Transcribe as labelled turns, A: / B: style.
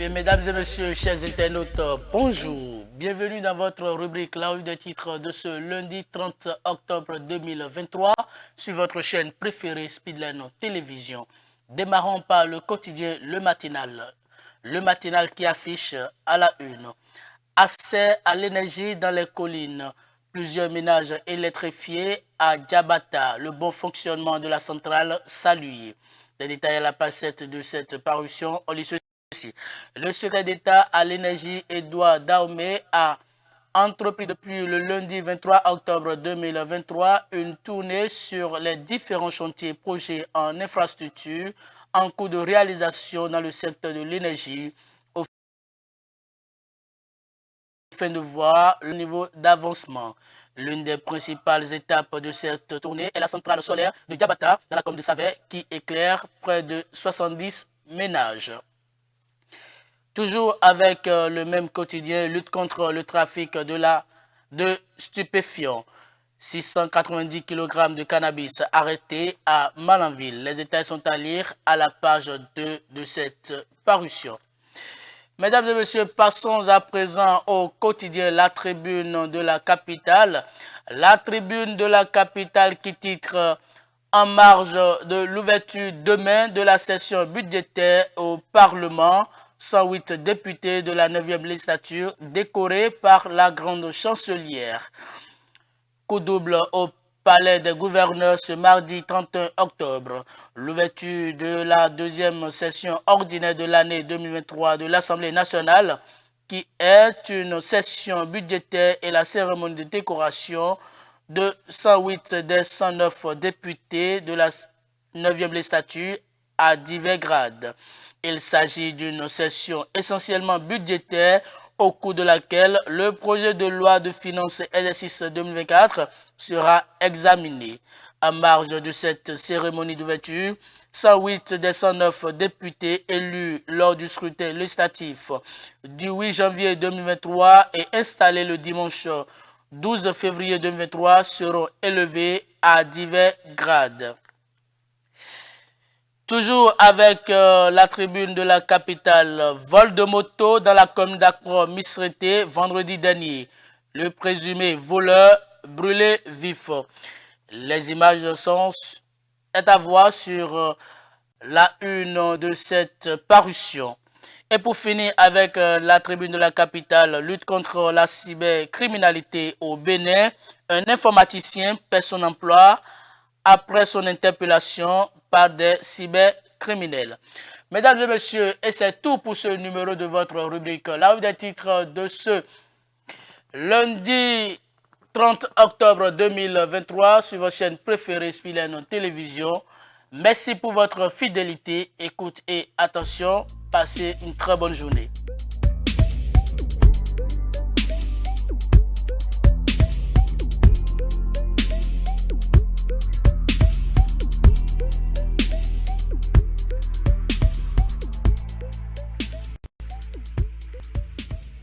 A: Bien, mesdames et messieurs, chers internautes, bonjour. Bienvenue dans votre rubrique La Rue des titres de ce lundi 30 octobre 2023 sur votre chaîne préférée Speedline Télévision. Démarrons par le quotidien Le Matinal. Le matinal qui affiche à la une. Accès à l'énergie dans les collines. Plusieurs ménages électrifiés à Diabata. Le bon fonctionnement de la centrale salué. Les détails à la page 7 de cette parution. On lit ceci. Le secrétaire d'État à l'énergie Edouard Daumé a entrepris depuis le lundi 23 octobre 2023 une tournée sur les différents chantiers projets en infrastructure en cours de réalisation dans le secteur de l'énergie afin de voir le niveau d'avancement. L'une des principales étapes de cette tournée est la centrale solaire de Diabata dans la commune de Savès qui éclaire près de 70 ménages. Toujours avec le même quotidien, lutte contre le trafic de stupéfiants. 690 kg de cannabis arrêtés à Malanville. Les détails sont à lire à la page 2 de cette parution. Mesdames et messieurs, passons à présent au quotidien La Tribune de la Capitale. La Tribune de la Capitale qui titre en marge de l'ouverture demain de la session budgétaire au Parlement. 108 députés de la 9e législature décorés par la grande chancelière. Coup double au palais des gouverneurs ce mardi 31 octobre. L'ouverture de la deuxième session ordinaire de l'année 2023 de l'Assemblée nationale, qui est une session budgétaire, et la cérémonie de décoration de 108 des 109 députés de la 9e législature à divers grades. Il s'agit d'une session essentiellement budgétaire au cours de laquelle le projet de loi de finances exercice 2024 sera examiné. En marge de cette cérémonie d'ouverture, 108 des 109 députés élus lors du scrutin législatif du 8 janvier 2023 et installés le dimanche 12 février 2023 seront élevés à divers grades. Toujours avec la Tribune de la Capitale, vol de moto dans la commune d'Accra-Misrété vendredi dernier. Le présumé voleur brûlé vif. Les images sont à voir sur la une de cette parution. Et pour finir avec la Tribune de la Capitale, lutte contre la cybercriminalité au Bénin, un informaticien perd son emploi après son interpellation par des cybercriminels. Mesdames et messieurs, et c'est tout pour ce numéro de votre rubrique La Rue des titres de ce lundi 30 octobre 2023 sur votre chaîne préférée Speedline Télévision. Merci pour votre fidélité, écoute et attention. Passez une très bonne journée.